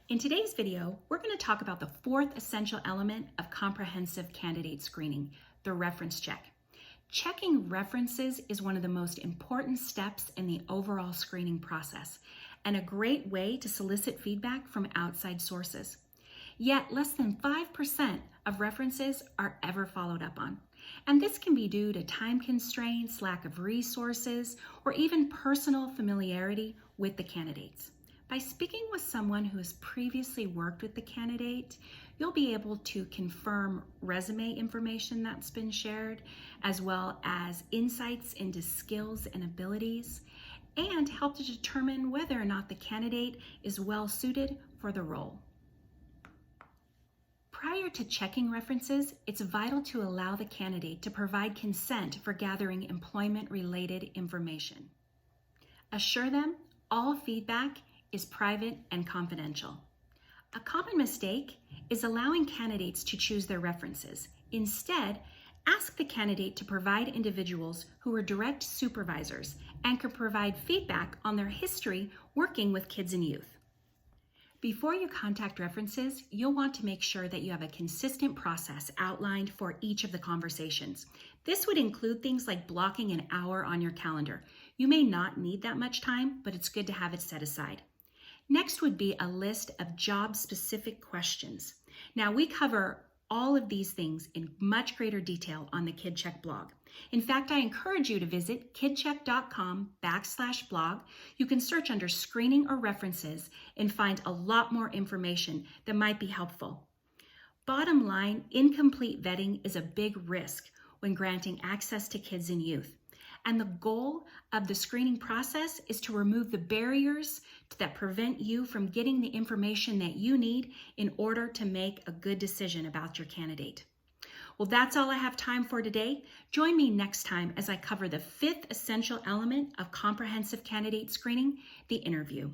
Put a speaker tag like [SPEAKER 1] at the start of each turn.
[SPEAKER 1] In today's video, we're going to talk about the fourth essential element of comprehensive candidate screening, the reference check. Checking references is one of the most important steps in the overall screening process and a great way to solicit feedback from outside sources. Yet less than 5% of references are ever followed up on. And this can be due to time constraints, lack of resources, or even personal familiarity with the candidates. By speaking with someone who has previously worked with the candidate, you'll be able to confirm resume information that's been shared, as well as insights into skills and abilities, and help to determine whether or not the candidate is well suited for the role. Prior to checking references, it's vital to allow the candidate to provide consent for gathering employment-related information. Assure them all feedback is private and confidential. A common mistake is allowing candidates to choose their references. Instead, ask the candidate to provide individuals who are direct supervisors and can provide feedback on their history working with kids and youth. Before you contact references, you'll want to make sure that you have a consistent process outlined for each of the conversations. This would include things like blocking an hour on your calendar. You may not need that much time, but it's good to have it set aside. Next would be a list of job-specific questions. Now, we cover all of these things in much greater detail on the KidCheck blog. In fact, I encourage you to visit kidcheck.com/blog. You can search under screening or references and find a lot more information that might be helpful. Bottom line, incomplete vetting is a big risk when granting access to kids and youth. And the goal of the screening process is to remove the barriers that prevent you from getting the information that you need in order to make a good decision about your candidate. Well, that's all I have time for today. Join me next time as I cover the fifth essential element of comprehensive candidate screening, the interview.